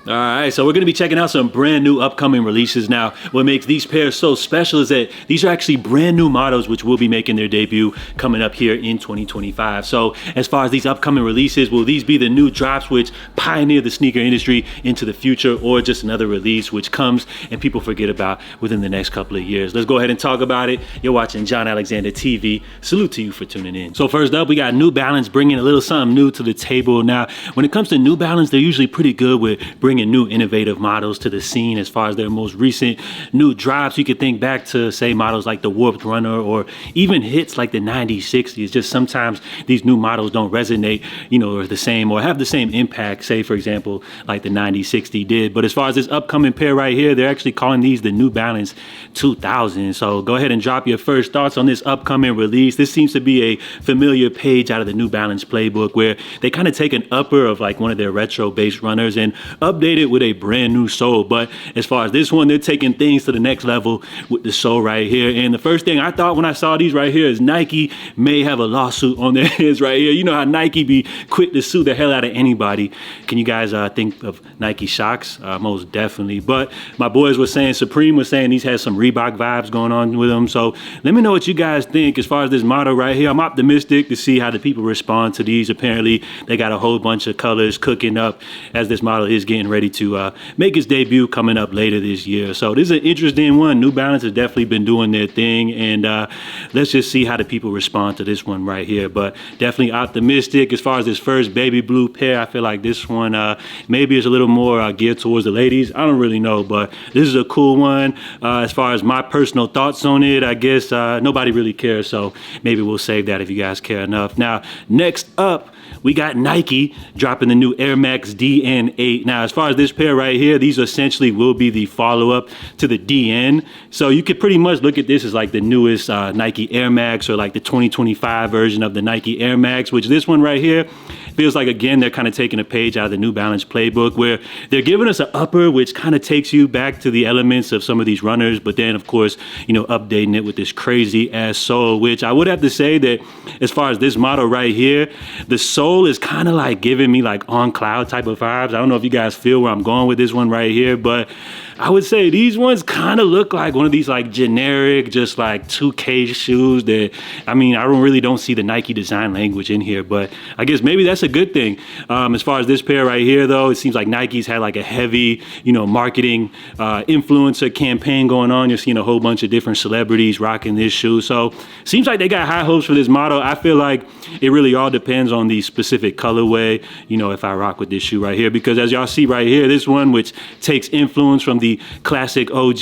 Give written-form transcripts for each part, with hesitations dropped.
All right, so we're going to be checking out some brand new upcoming releases now. What makes these pairs so special is that these are actually brand new models which will be making their debut coming up here in 2025. So as far as these upcoming releases, will these be the new drops which pioneer the sneaker industry into the future, or just another release which comes and people forget about within the next couple of years? Let's go ahead and talk about it. You're watching John Alexander TV. Salute to you for tuning in. So first up, we got New Balance bringing a little something new to the table. Now, when it comes to New Balance, they're usually pretty good with bringing new innovative models to the scene. As far as their most recent new drops, you could think back to, say, models like the Warped Runner, or even hits like the 9060s. Just sometimes these new models don't resonate, or the same, or have the same impact, say, for example, like the 9060 did. But as far as this upcoming pair right here, they're actually calling these the New Balance 2000. So go ahead and drop your first thoughts on this upcoming release. This seems to be a familiar page out of the New Balance playbook, where they kind of take an upper of like one of their retro based runners and update it with a brand new sole. But as far as this one, they're taking things to the next level with the sole right here. And the first thing I thought when I saw these right here is Nike may have a lawsuit on their hands right here. You know how Nike be quick to sue the hell out of anybody. Can you guys think of Nike Shocks? Most definitely. But my boys were saying, Supreme was saying these has some Reebok vibes going on with them. So let me know what you guys think as far as this model right here. I'm optimistic to see how the people respond to these. Apparently they got a whole bunch of colors cooking up as this model is getting ready to make its debut coming up later this year. So this is an interesting one. New Balance has definitely been doing their thing, and let's just see how the people respond to this one right here. But definitely optimistic as far as this first baby blue pair. I feel like this one maybe is a little more geared towards the ladies. I don't really know, but this is a cool one. As far as my personal thoughts on it, I guess nobody really cares, so maybe we'll save that if you guys care enough. Now, next up, we got Nike dropping the new Air Max DN8. Now, as far as this pair right here, these essentially will be the follow-up to the DN. So you could pretty much look at this as like the newest Nike Air Max, or like the 2025 version of the Nike Air Max, which this one right here feels like, again, they're kind of taking a page out of the New Balance playbook, where they're giving us an upper, which kind of takes you back to the elements of some of these runners, but then, of course, updating it with this crazy ass sole, which I would have to say that as far as this model right here, the sole is kind of like giving me like On Cloud type of vibes. I don't know if you guys feel where I'm going with this one right here, but I would say these ones kind of look like one of these like generic, just like 2K shoes that, I mean, I don't see the Nike design language in here, but I guess maybe that's a good thing. As far as this pair right here, though, it seems like Nike's had like a heavy, marketing influencer campaign going on. You're seeing a whole bunch of different celebrities rocking this shoe. So seems like they got high hopes for this model. I feel like it really all depends on the specific colorway, if I rock with this shoe right here, because as y'all see right here, this one, which takes influence from the classic OG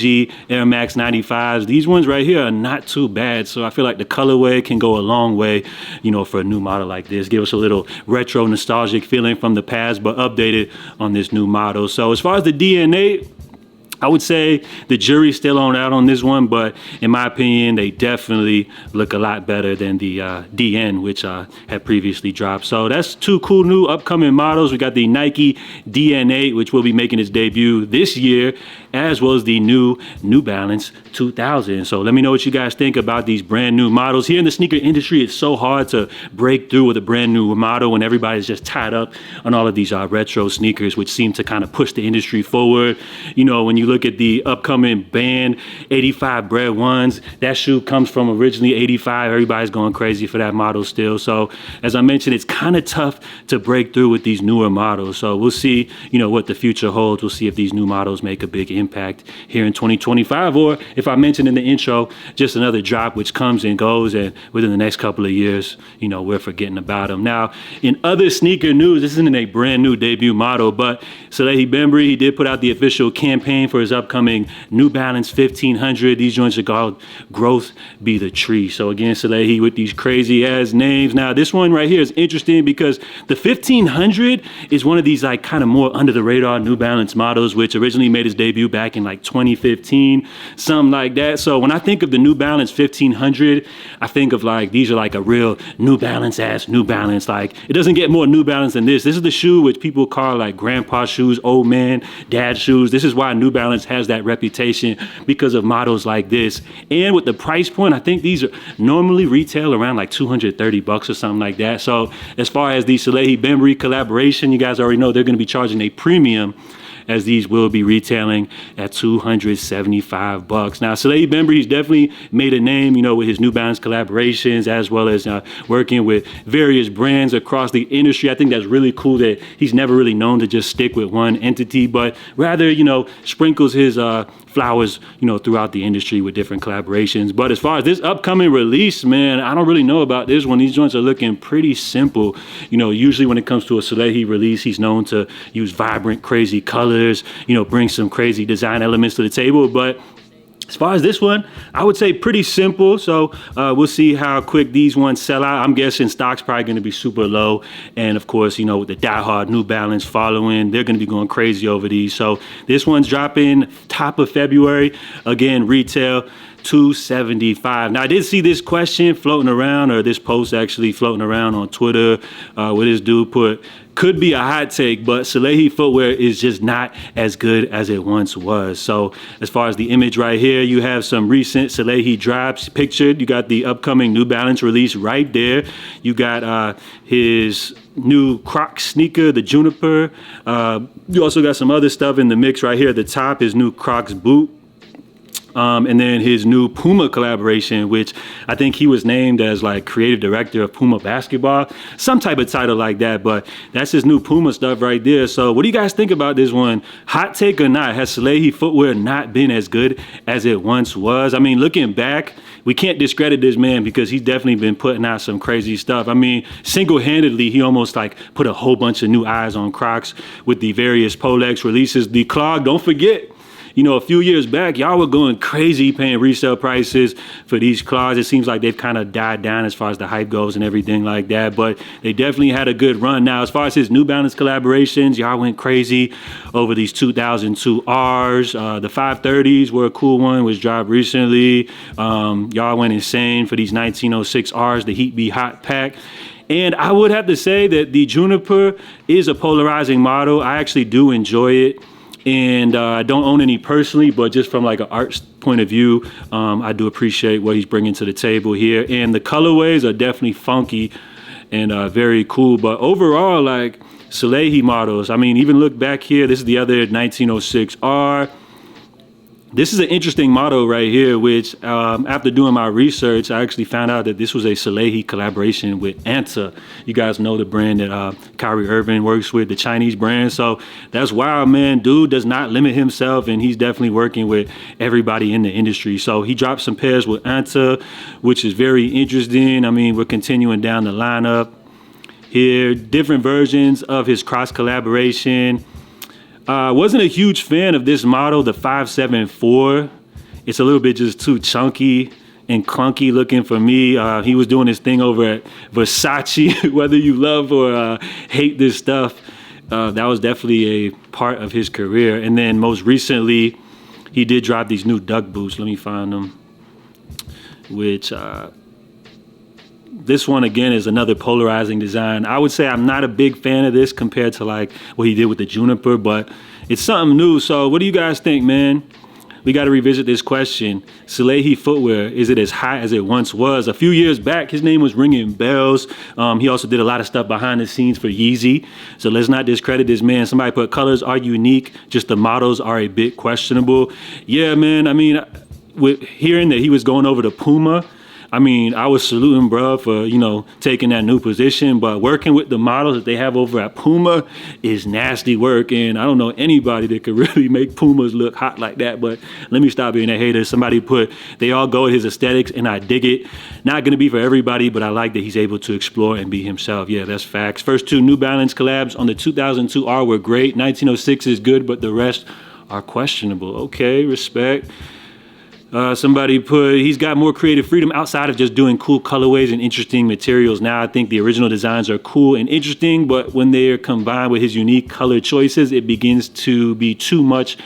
Air Max 95s, these ones right here are not too bad. So I feel like the colorway can go a long way, for a new model like this. Give us a little retro nostalgic feeling from the past, but updated on this new model. So as far as the DN8, I would say the jury's still out on this one, but in my opinion, they definitely look a lot better than the DN, which had previously dropped. So that's two cool new upcoming models. We got the Nike DN8, which will be making its debut this year, as well as the New Balance 2000. So let me know what you guys think about these brand new models. Here in the sneaker industry, it's so hard to break through with a brand new model when everybody's just tied up on all of these retro sneakers, which seem to kind of push the industry forward. When you look at the upcoming Band 85 Bred Ones, that shoe comes from originally 85. Everybody's going crazy for that model still. So as I mentioned, it's kind of tough to break through with these newer models. So we'll see, what the future holds. We'll see if these new models make a big impact here in 2025, or if I mentioned in the intro, just another drop which comes and goes, and within the next couple of years, we're forgetting about them. Now, in other sneaker news, this isn't a brand new debut model, but Salehe Bembury, he did put out the official campaign for his upcoming New Balance 1500. These joints are called Growth Be the Tree. So again, Salehe with these crazy ass names. Now, this one right here is interesting because the 1500 is one of these like kind of more under the radar New Balance models, which originally made its debut back in like 2015, something like that. So when I think of the New Balance 1500, I think of like, these are like a real New Balance ass New Balance. Like, it doesn't get more New Balance than this. This is the shoe which people call like grandpa shoes, old man, dad shoes. This is why New Balance has that reputation, because of models like this. And with the price point, I think these are normally retail around like $230 or something like that. So as far as the Salehe Bembury collaboration, you guys already know they're going to be charging a premium. as these will be retailing at $275. Now, Salehe Bembury, he's definitely made a name, you know, with his New Balance collaborations, as well as working with various brands across the industry. I think that's really cool that he's never really known to just stick with one entity, but rather, you know, sprinkles his flowers, you know, throughout the industry with different collaborations. But as far as this upcoming release, man, I don't really know about this one. These joints are looking pretty simple. You know, usually when it comes to a Salehe release, he's known to use vibrant, crazy colors, you know, bring some crazy design elements to the table. But as far as this one, I would say pretty simple. So we'll see how quick these ones sell out. I'm guessing stock's probably going to be super low. And of course, you know, with the diehard New Balance following, they're going to be going crazy over these. So this one's dropping top of February. Again, retail $275. Now, I did see this question floating around, or this post actually floating around on Twitter, where this dude put, could be a hot take, but Salehe footwear is just not as good as it once was. So as far as the image right here, you have some recent Salehe drops pictured. You got the upcoming New Balance release right there. You got his new Crocs sneaker, the Juniper. You also got some other stuff in the mix right here at the top, his new Crocs boot. And then his new Puma collaboration, which I think he was named as like creative director of Puma basketball, some type of title like that, but that's his new Puma stuff right there. So what do you guys think about this one? Hot take or not? Has Salehe footwear not been as good as it once was? I mean, looking back, we can't discredit this man because he's definitely been putting out some crazy stuff. I mean, single-handedly, he almost like put a whole bunch of new eyes on Crocs with the various Polex releases. The clog, don't forget, you know, a few years back, y'all were going crazy paying resale prices for these clogs. It seems like they've kind of died down as far as the hype goes and everything like that, but they definitely had a good run. Now, as far as his New Balance collaborations, y'all went crazy over these 2002 Rs. The 530s were a cool one, was dropped recently. Y'all went insane for these 1906 Rs, the Heat Be Hot pack. And I would have to say that the Juniper is a polarizing model. I actually do enjoy it. And I don't own any personally, but just from like an art point of view, I do appreciate what he's bringing to the table here. And the colorways are definitely funky and very cool. But overall, like Salehe models, I mean, even look back here, this is the other 1906 R. This is an interesting model right here, which after doing my research, I actually found out that this was a Salehe collaboration with Anta. You guys know the brand that Kyrie Irving works with, the Chinese brand. So that's wild, man. Dude does not limit himself, and he's definitely working with everybody in the industry. So he dropped some pairs with Anta, which is very interesting. I mean, we're continuing down the lineup here. Different versions of his cross collaboration. Wasn't a huge fan of this model, the 574. It's a little bit just too chunky and clunky looking for me. He was doing his thing over at Versace. Whether you love or hate this stuff, that was definitely a part of his career. And then most recently, he did drop these new duck boots. Let me find them. Which this one, again, is another polarizing design. I would say I'm not a big fan of this compared to like what he did with the Juniper, but it's something new. So what do you guys think, man? We got to revisit this question. Salehe footwear, is it as high as it once was? A few years back, his name was ringing bells. He also did a lot of stuff behind the scenes for Yeezy. So let's not discredit this man. Somebody put colors are unique, just the models are a bit questionable. Yeah, man, I mean, with hearing that he was going over to Puma, I mean, I was saluting bro for, you know, taking that new position, but working with the models that they have over at Puma is nasty work. And I don't know anybody that could really make Pumas look hot like that, but let me stop being a hater. Somebody put, they all go with his aesthetics and I dig it. Not going to be for everybody, but I like that he's able to explore and be himself. Yeah, that's facts. First two New Balance collabs on the 2002 R were great. 1906 is good, but the rest are questionable. Okay, respect. Somebody put, he's got more creative freedom outside of just doing cool colorways and interesting materials. Now I think the original designs are cool and interesting, but when they're combined with his unique color choices, it begins to be too much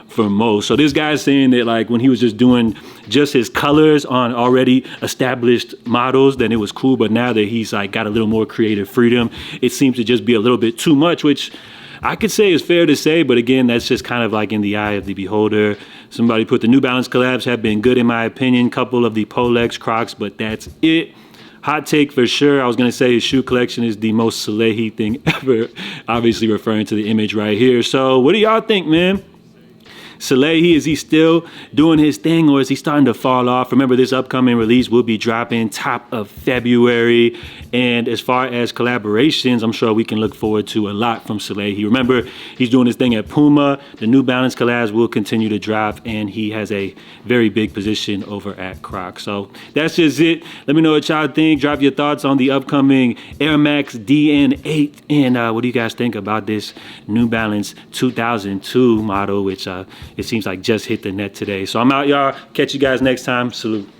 for most. So this guy's saying that like when he was just doing just his colors on already established models, then it was cool. But now that he's like got a little more creative freedom, it seems to just be a little bit too much, which I could say is fair to say, but again, that's just kind of like in the eye of the beholder. Somebody put the New Balance collabs have been good in my opinion. Couple of the Polex Crocs, but that's it. Hot take for sure. I was going to say his shoe collection is the most Salehi thing ever. Obviously referring to the image right here. So what do y'all think, man? Salehi, is he still doing his thing or is he starting to fall off? Remember, this upcoming release will be dropping top of February. And as far as collaborations, I'm sure we can look forward to a lot from Salehi. Remember, he's doing his thing at Puma. The New Balance collabs will continue to drop, and he has a very big position over at Crocs. So that's just it. Let me know what y'all think. Drop your thoughts on the upcoming Air Max DN8. And what do you guys think about this New Balance 2002 model, which it seems like just hit the net today. So I'm out, y'all. Catch you guys next time. Salute.